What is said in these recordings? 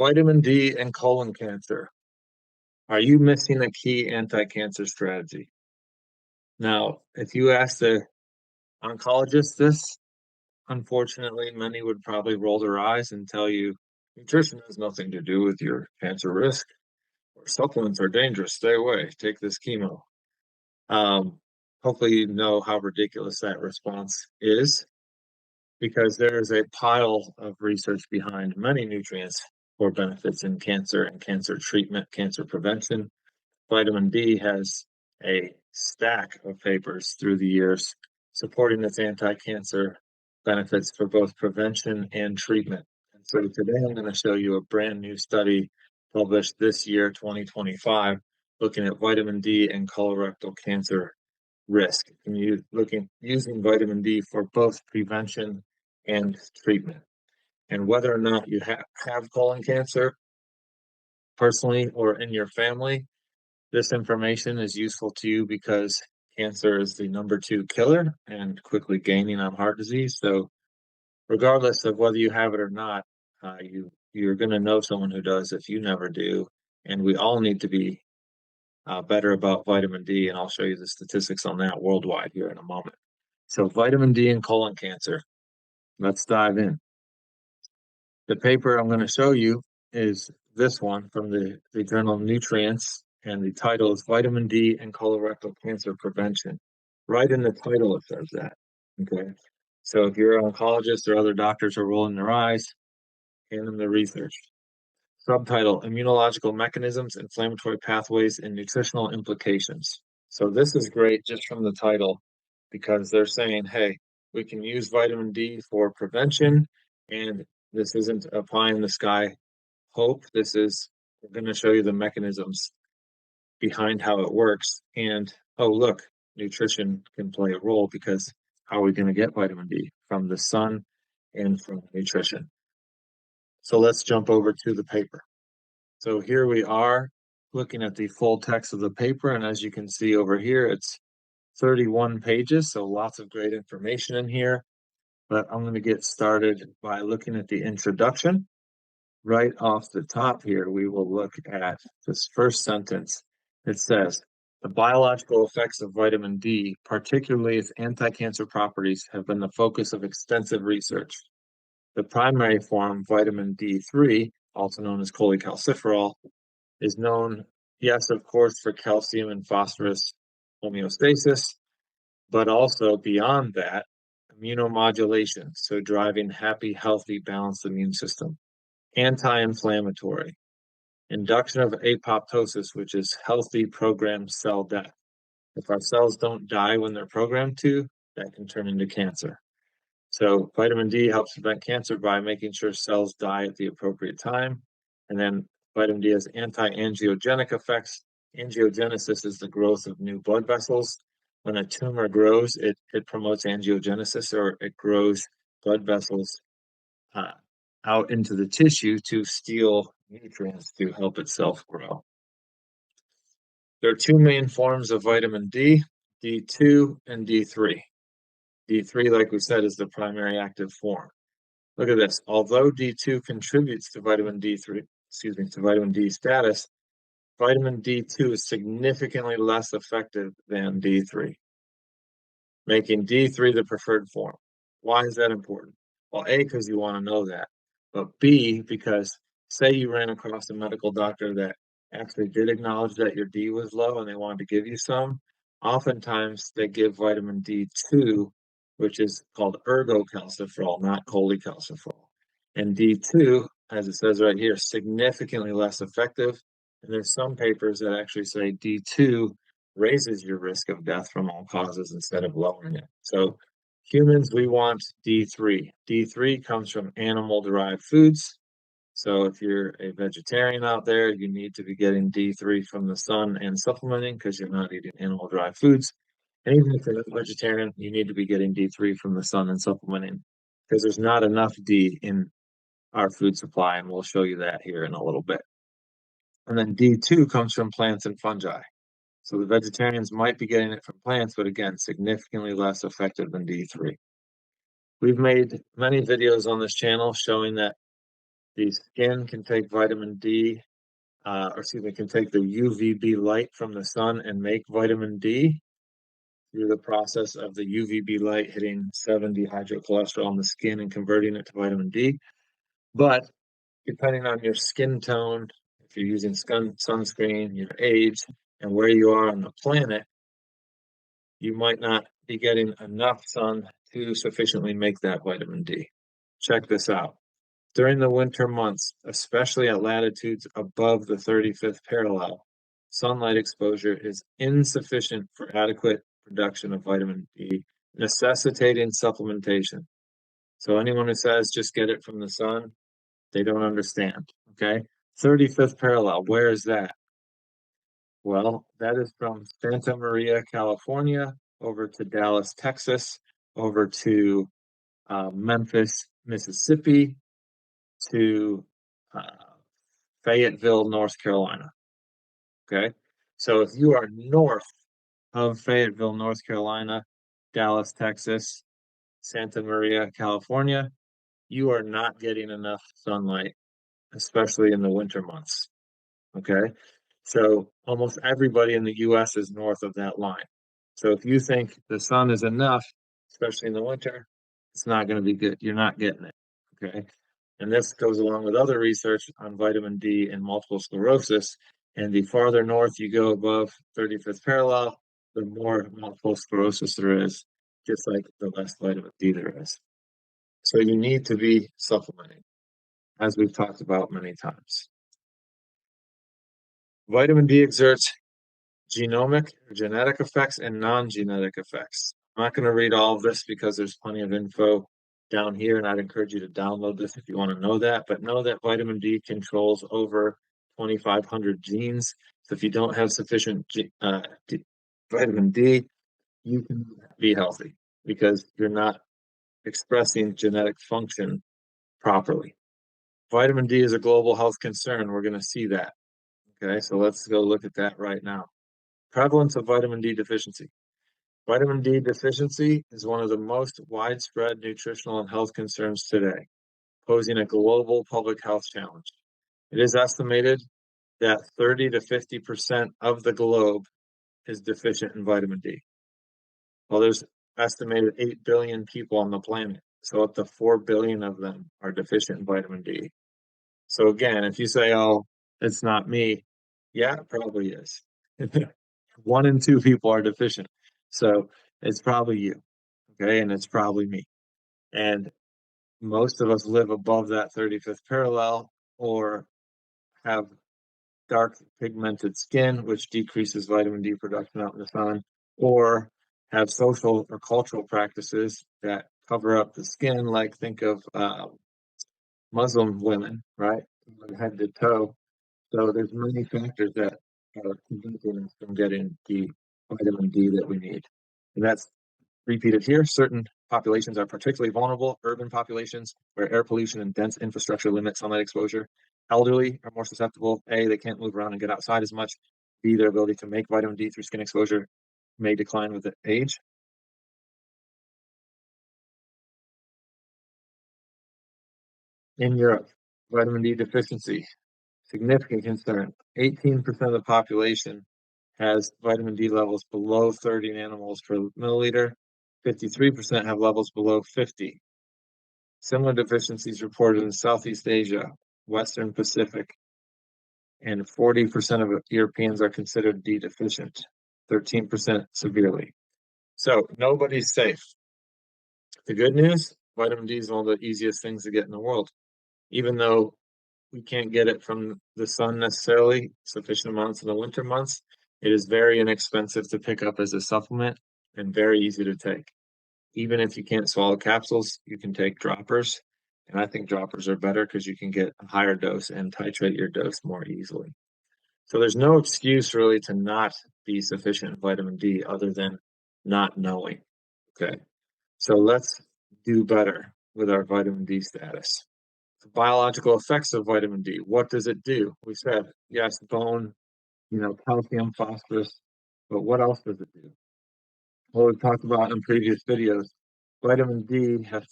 Vitamin D and colon cancer. Are you missing a key anti-cancer strategy? Now, if you ask the oncologist this, unfortunately, many would probably roll their eyes and tell you nutrition has nothing to do with your cancer risk, or supplements are dangerous. Stay away. Take this chemo. Um, Hopefully, you know how ridiculous that response is because there is a pile of research behind many nutrients for benefits in cancer and cancer treatment, cancer prevention. Vitamin D has a stack of papers through the years supporting its anti-cancer benefits for both prevention and treatment. And so today I'm going to show you a brand new study published this year, 2025, looking at vitamin D and colorectal cancer risk and using vitamin D for both prevention and treatment. And whether or not you have colon cancer personally or in your family, this information is useful to you because cancer is the #2 killer and quickly gaining on heart disease. So regardless of whether you have it or not, you're going to know someone who does if you never do. And we all need to be better about vitamin D, and I'll show you the statistics on that worldwide here in a moment. So vitamin D and colon cancer. Let's dive in. The paper I'm going to show you is this one from the journal Nutrients, and the title is Vitamin D and Colorectal Cancer Prevention. Right in the title it says that. Okay. So if your oncologist or other doctors are rolling their eyes, hand them the research. Subtitle, Immunological Mechanisms, Inflammatory Pathways, and Nutritional Implications. So this is great just from the title because they're saying, hey, we can use vitamin D for prevention, and this isn't a pie in the sky hope. We're going to show you the mechanisms behind how it works. And oh, look, nutrition can play a role because how are we going to get vitamin D? From the sun and from nutrition. So let's jump over to the paper. So here we are looking at the full text of the paper. And as you can see over here, it's 31 pages. So lots of great information in here. But I'm going to get started by looking at the introduction. Right off the top here, we will look at this first sentence. It says, the biological effects of vitamin D, particularly its anti-cancer properties, have been the focus of extensive research. The primary form, vitamin D3, also known as cholecalciferol, is known, yes, of course, for calcium and phosphorus homeostasis, but also beyond that, immunomodulation, so driving happy, healthy, balanced immune system, anti-inflammatory, induction of apoptosis, which is healthy programmed cell death. If our cells don't die when they're programmed to, that can turn into cancer. So vitamin D helps prevent cancer by making sure cells die at the appropriate time. And then vitamin D has anti-angiogenic effects. Angiogenesis is the growth of new blood vessels. When a tumor grows, it promotes angiogenesis, or it grows blood vessels out into the tissue to steal nutrients to help itself grow. There are two main forms of vitamin D, D2 and D3. D3, like we said, is the primary active form. Look at this. Although D2 contributes to vitamin D3, to vitamin D status, vitamin D2 is significantly less effective than D3, making D3 the preferred form. Why is that important? Well, A, because you want to know that, but B, because say you ran across a medical doctor that actually did acknowledge that your D was low and they wanted to give you some, oftentimes they give vitamin D2, which is called ergocalciferol, not cholecalciferol. And D2, as it says right here, significantly less effective. And there's some papers that actually say D2 raises your risk of death from all causes instead of lowering it. So humans, we want D3. D3 comes from animal-derived foods. So if you're a vegetarian out there, you need to be getting D3 from the sun and supplementing because you're not eating animal-derived foods. And even if you're not vegetarian, you need to be getting D3 from the sun and supplementing because there's not enough D in our food supply, and we'll show you that here in a little bit. And then D2 comes from plants and fungi. So the vegetarians might be getting it from plants, but again, significantly less effective than D3. We've made many videos on this channel showing that The skin can take vitamin D, or excuse me, can take the UVB light from the sun and make vitamin D through the process of the UVB light hitting 7-dehydrocholesterol in the skin and converting it to vitamin D. But depending on your skin tone, if you're using sunscreen, your age, and where you are on the planet, you might not be getting enough sun to sufficiently make that vitamin D. Check this out. During the winter months, especially at latitudes above the 35th parallel, sunlight exposure is insufficient for adequate production of vitamin D, necessitating supplementation. So anyone who says just get it from the sun, they don't understand, okay? 35th parallel, where is that? Well, that is from Santa Maria, California, over to Dallas, Texas, over to Memphis, Mississippi, to uh, Fayetteville, North Carolina. Okay. So if you are north of Fayetteville, North Carolina, Dallas, Texas, Santa Maria, California, you are not getting enough sunlight, especially in the winter months. Okay. So almost everybody in the US is north of that line. So if you think the sun is enough, especially in the winter, it's not going to be good. You're not getting it. Okay. And this goes along with other research on vitamin D and multiple sclerosis. And the farther north you go above 35th parallel, the more multiple sclerosis there is, just like the less vitamin D there is. So you need to be supplementing, as we've talked about many times. Vitamin D exerts genomic or genetic effects and non-genetic effects. I'm not going to read all of this because there's plenty of info down here, and I'd encourage you to download this if you want to know that. But know that vitamin D controls over 2,500 genes. So if you don't have sufficient vitamin D, you can be healthy because you're not expressing genetic function properly. Vitamin D is a global health concern. We're going to see that. Okay, so let's go look at that right now. Prevalence of vitamin D deficiency. Vitamin D deficiency is one of the most widespread nutritional and health concerns today, posing a global public health challenge. It is estimated that 30 to 50% of the globe is deficient in vitamin D. Well, there's estimated 8 billion people on the planet, so up to 4 billion of them are deficient in vitamin D. So again, if you say, oh, it's not me, yeah, it probably is. 1 in 2 people are deficient. So it's probably you, okay? And it's probably me. And most of us live above that 35th parallel or have dark pigmented skin, which decreases vitamin D production out in the sun, or have social or cultural practices that cover up the skin, like think of Muslim women, right? Head to toe. So there's many factors that are preventing us from getting the vitamin D that we need. And that's repeated here. Certain populations are particularly vulnerable, urban populations where air pollution and dense infrastructure limit sunlight exposure. Elderly are more susceptible. A, they can't move around and get outside as much. B, their ability to make vitamin D through skin exposure may decline with age. In Europe, vitamin D deficiency, significant concern. 18% of the population has vitamin D levels below 30 nanomoles per milliliter. 53% have levels below 50. Similar deficiencies reported in Southeast Asia, Western Pacific, and 40% of Europeans are considered D deficient, 13% severely. So nobody's safe. The good news, vitamin D is one of the easiest things to get in the world. Even though we can't get it from the sun necessarily, sufficient amounts in the winter months, it is very inexpensive to pick up as a supplement and very easy to take. Even if you can't swallow capsules, you can take droppers. And I think droppers are better because you can get a higher dose and titrate your dose more easily. So there's no excuse really to not be sufficient in vitamin D other than not knowing. Okay. So let's do better with our vitamin D status. The biological effects of vitamin D. What does it do? We said, yes, bone, calcium, phosphorus, but what else does it do? Well, we've talked about in previous videos, vitamin D has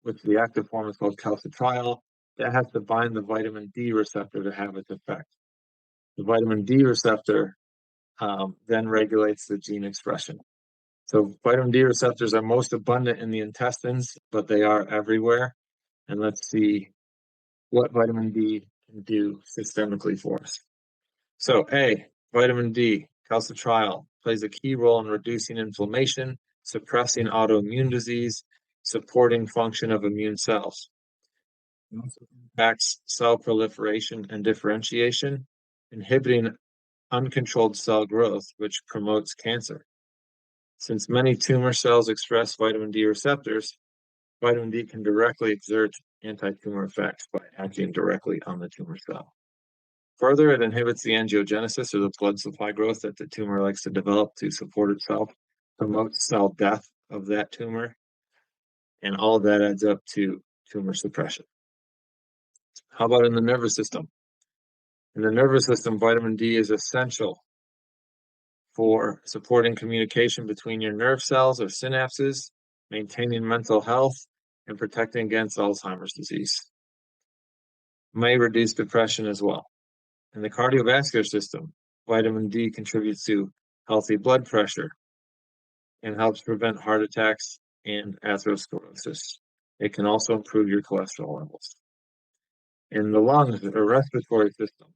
which the active form is called calcitriol, that has to bind the vitamin D receptor to have its effect. The vitamin D receptor then regulates the gene expression. So vitamin D receptors are most abundant in the intestines, but they are everywhere. And let's see what vitamin D can do systemically for us. So A, vitamin D, calcitriol, plays a key role in reducing inflammation, suppressing autoimmune disease, supporting function of immune cells. It also impacts cell proliferation and differentiation, inhibiting uncontrolled cell growth, which promotes cancer. Since many tumor cells express vitamin D receptors, vitamin D can directly exert anti-tumor effects by acting directly on the tumor cell. Further, it inhibits the angiogenesis, or the blood supply growth that the tumor likes to develop to support itself, promotes cell death of that tumor, and all of that adds up to tumor suppression. How about in the nervous system? In the nervous system, vitamin D is essential for supporting communication between your nerve cells or synapses, maintaining mental health, and protecting against Alzheimer's disease. May reduce depression as well. In the cardiovascular system, vitamin D contributes to healthy blood pressure and helps prevent heart attacks and atherosclerosis. It can also improve your cholesterol levels. In the lungs or respiratory system,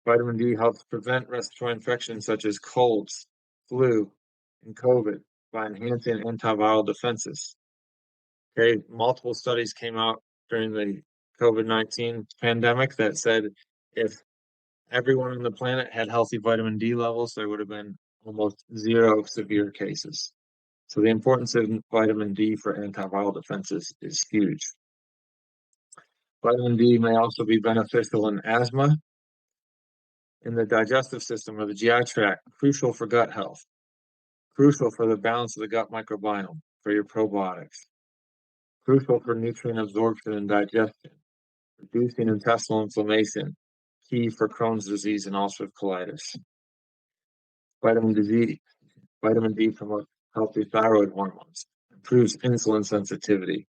vitamin D helps prevent respiratory infections such as colds, flu, and COVID by enhancing antiviral defenses. Okay, multiple studies came out during the COVID-19 pandemic that said if everyone on the planet had healthy vitamin D levels, there would have been almost zero severe cases. So the importance of vitamin D for antiviral defenses is huge. Vitamin D may also be beneficial in asthma, in the digestive system or the GI tract, crucial for gut health, crucial for the balance of the gut microbiome, for your probiotics, crucial for nutrient absorption and digestion, reducing intestinal inflammation, key for Crohn's disease and ulcerative colitis. Vitamin D promotes healthy thyroid hormones, improves insulin sensitivity,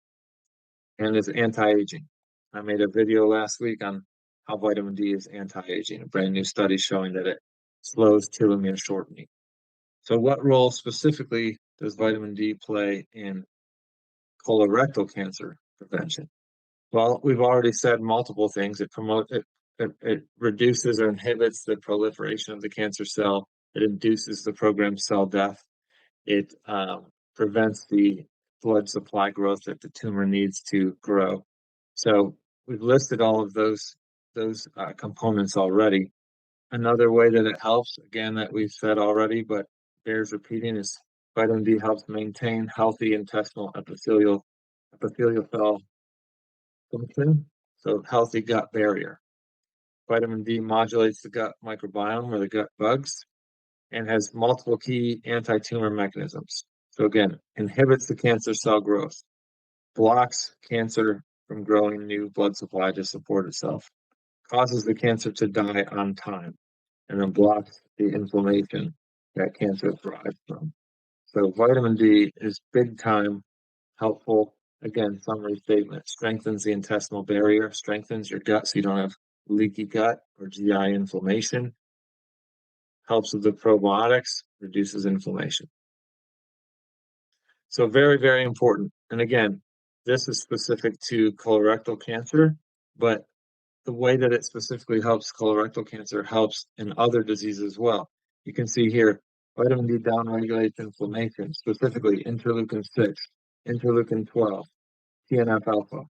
and is anti-aging. I made a video last week on how vitamin D is anti-aging, a brand new study showing that it slows telomere shortening. So what role specifically does vitamin D play in colorectal cancer prevention? Well, we've already said multiple things. It reduces or inhibits the proliferation of the cancer cell. It induces the programmed cell death. It prevents the blood supply growth that the tumor needs to grow. So we've listed all of those components already. Another way that it helps, again, that we've said already, but bears repeating, is vitamin D helps maintain healthy intestinal epithelial cell function, so healthy gut barrier. Vitamin D modulates the gut microbiome or the gut bugs and has multiple key anti-tumor mechanisms. So again, inhibits the cancer cell growth, blocks cancer from growing new blood supply to support itself, causes the cancer to die on time, and then blocks the inflammation that cancer thrives from. So vitamin D is big time helpful. Again, summary statement: strengthens the intestinal barrier, strengthens your gut so you don't have leaky gut or GI inflammation, helps with the probiotics, reduces inflammation. So very, very important. And again, this is specific to colorectal cancer, but the way that it specifically helps colorectal cancer helps in other diseases as well. You can see here, vitamin D downregulates inflammation, specifically interleukin-6, interleukin-12, TNF-alpha.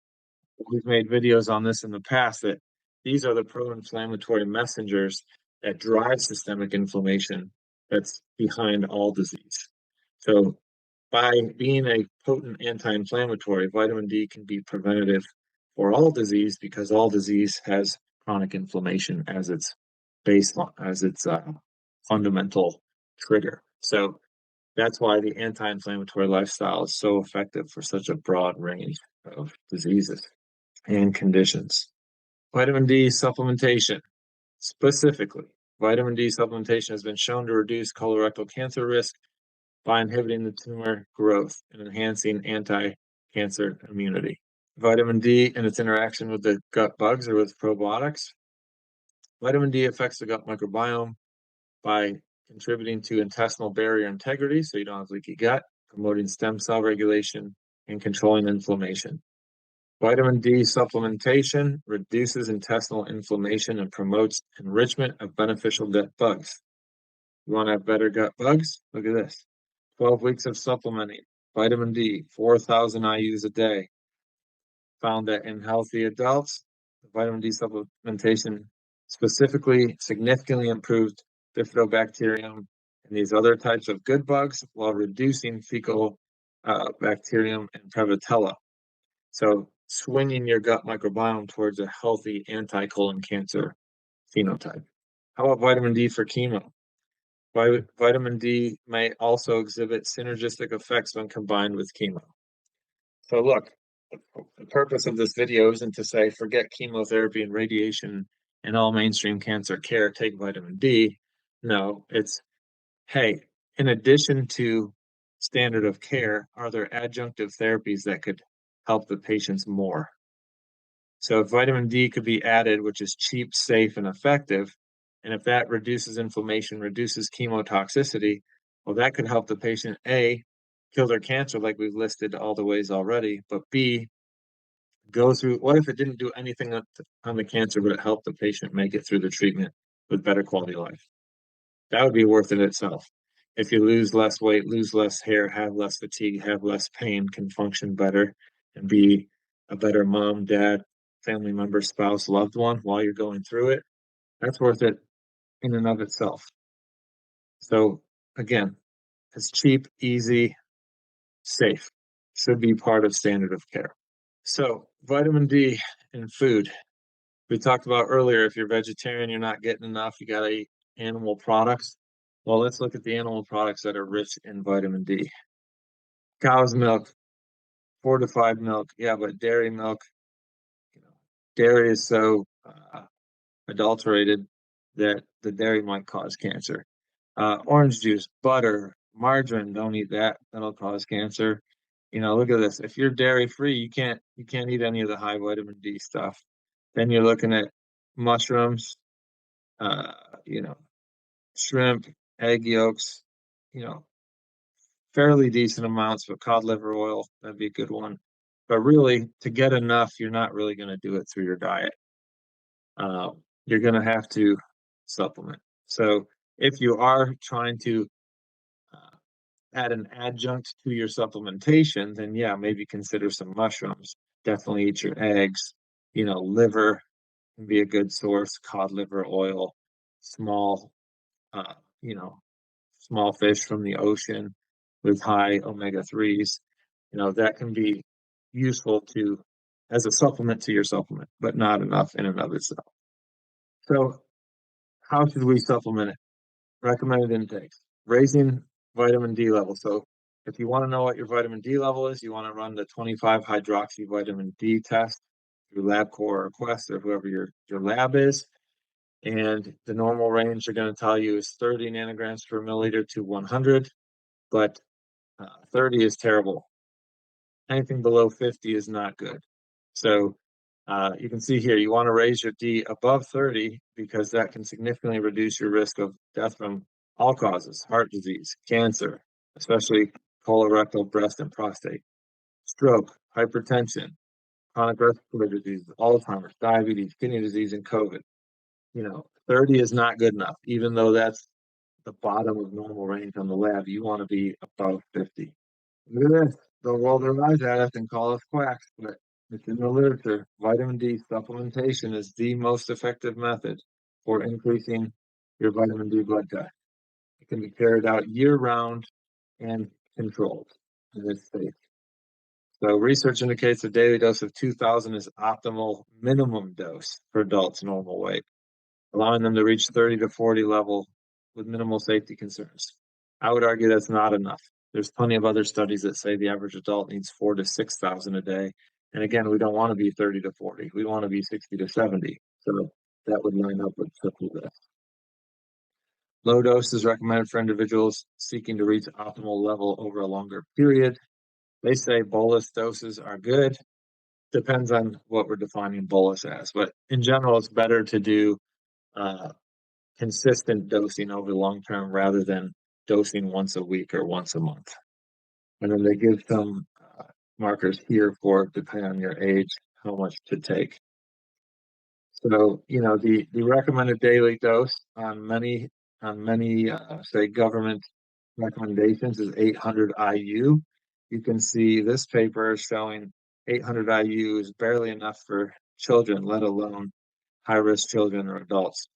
We've made videos on this in the past that these are the pro-inflammatory messengers that drive systemic inflammation that's behind all disease. So by being a potent anti-inflammatory, vitamin D can be preventative for all disease because all disease has chronic inflammation as its baseline, as its fundamental trigger. So that's why the anti-inflammatory lifestyle is so effective for such a broad range of diseases and conditions. Vitamin D supplementation. Specifically, vitamin D supplementation has been shown to reduce colorectal cancer risk by inhibiting the tumor growth and enhancing anti-cancer immunity. Vitamin D and its interaction with the gut bugs or with probiotics. Vitamin D affects the gut microbiome by contributing to intestinal barrier integrity, so you don't have leaky gut, promoting stem cell regulation, and controlling inflammation. Vitamin D supplementation reduces intestinal inflammation and promotes enrichment of beneficial gut bugs. You want to have better gut bugs? Look at this. 12 weeks of supplementing. Vitamin D, 4,000 IUs a day. Found that in healthy adults, vitamin D supplementation specifically significantly improved bifidobacterium and these other types of good bugs while reducing fecal bacterium and prevotella. So swinging your gut microbiome towards a healthy anti-colon cancer phenotype. How about vitamin D for chemo? Vitamin D may also exhibit synergistic effects when combined with chemo. So look, the purpose of this video isn't to say forget chemotherapy and radiation and all mainstream cancer care, take vitamin D. No, it's, hey, in addition to standard of care, are there adjunctive therapies that could help the patients more? So if vitamin D could be added, which is cheap, safe, and effective, and if that reduces inflammation, reduces chemotoxicity, well, that could help the patient, A, kill their cancer like we've listed all the ways already, but B, go through, what if it didn't do anything on the cancer, but it helped the patient make it through the treatment with better quality of life? That would be worth it itself. If you lose less weight, lose less hair, have less fatigue, have less pain, can function better, and be a better mom, dad, family member, spouse, loved one while you're going through it, that's worth it in and of itself. So again, it's cheap, easy, safe, should be part of standard of care. So vitamin D in food. We talked about earlier, if you're vegetarian, you're not getting enough, you gotta eat animal products. Well, let's look at the animal products that are rich in vitamin D. Cow's milk, fortified milk, yeah, but dairy milk, you know, dairy is so adulterated that the dairy might cause cancer. Orange juice, butter, margarine, don't eat that. That'll cause cancer. You know, look at this. If you're dairy free, you can't eat any of the high vitamin D stuff. Then you're looking at mushrooms, uh, you know, shrimp, egg yolks, you know, fairly decent amounts, but cod liver oil, that'd be a good one. But really, to get enough, you're not really going to do it through your diet. You're going to have to supplement. So if you are trying to add an adjunct to your supplementation, then yeah, maybe consider some mushrooms. Definitely eat your eggs. You know, liver can be a good source, cod liver oil, small, uh, you know, small fish from the ocean with high omega 3s. You know, that can be useful to as a supplement to your supplement, but not enough in and of itself. So, how should we supplement it? Recommended intakes. Raising vitamin D level. So, if you want to know what your vitamin D level is, you want to run the 25 hydroxy vitamin D test through LabCorp or Quest or whoever your lab is. And the normal range they're going to tell you is 30 nanograms per milliliter to 100, but 30 is terrible. Anything below 50 is not good. So you can see here, you want to raise your D above 30 because that can significantly reduce your risk of death from all causes, heart disease, cancer, especially colorectal, breast, and prostate, stroke, hypertension, chronic respiratory disease, Alzheimer's, diabetes, kidney disease, and COVID. You know, 30 is not good enough, even though that's the bottom of normal range on the lab. You want to be above 50. Look at this. They'll roll their eyes at us and call us quacks, but it's in the literature. Vitamin D supplementation is the most effective method for increasing your vitamin D blood test. It can be carried out year round and controlled, and it's safe. So research indicates a daily dose of 2,000 is optimal minimum dose for adults normal weight, allowing them to reach 30 to 40 level with minimal safety concerns. I would argue that's not enough. There's plenty of other studies that say the average adult needs 4 to 6,000 a day. And again, we don't want to be 30 to 40. We want to be 60 to 70. So that would line up with triple this. Low dose is recommended for individuals seeking to reach optimal level over a longer period. They say bolus doses are good. depends on what we're defining bolus as. But in general, it's better to do uh, consistent dosing over the long term rather than dosing once a week or once a month. And then they give some markers here for, depending on your age, how much to take. So, the recommended daily dose on many say government recommendations is 800 IU. You can see this paper is showing 800 IU is barely enough for children, let alone high-risk children or adults.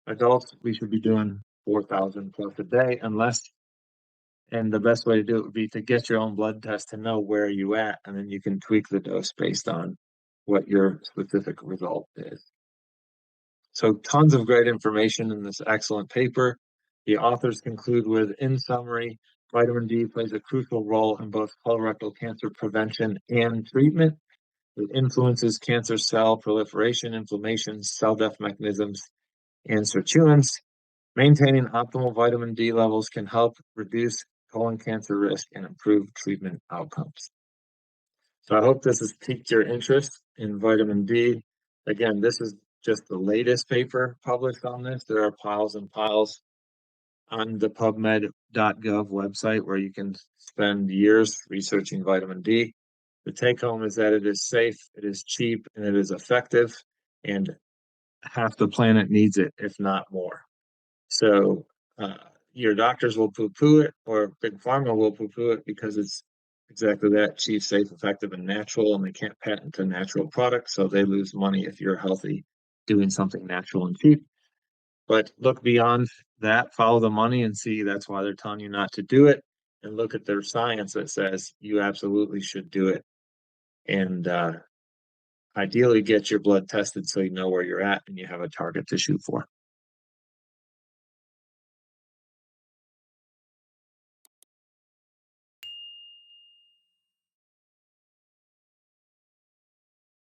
Adults, we should be doing 4,000 plus a day, and the best way to do it would be to get your own blood test to know where you at, and then you can tweak the dose based on what your specific result is. So tons of great information in this excellent paper. The authors conclude with, in summary, vitamin D plays a crucial role in both colorectal cancer prevention and treatment. It influences cancer cell proliferation, inflammation, cell death mechanisms, and sirtuins. Maintaining optimal vitamin D levels can help reduce colon cancer risk and improve treatment outcomes. So I hope this has piqued your interest in vitamin D. Again, this is just the latest paper published on this. There are piles and piles on the PubMed.gov website where you can spend years researching vitamin D. The take home is that it is safe, it is cheap, and it is effective, and half the planet needs it, if not more. So your doctors will poo-poo it, or Big Pharma will poo-poo it because it's exactly that, cheap, safe, effective, and natural, and they can't patent a natural product, so they lose money if you're healthy doing something natural and cheap. But look beyond that, follow the money and see that's why they're telling you not to do it, and look at their science that says you absolutely should do it. And ideally get your blood tested so you know where you're at and you have a target to shoot for.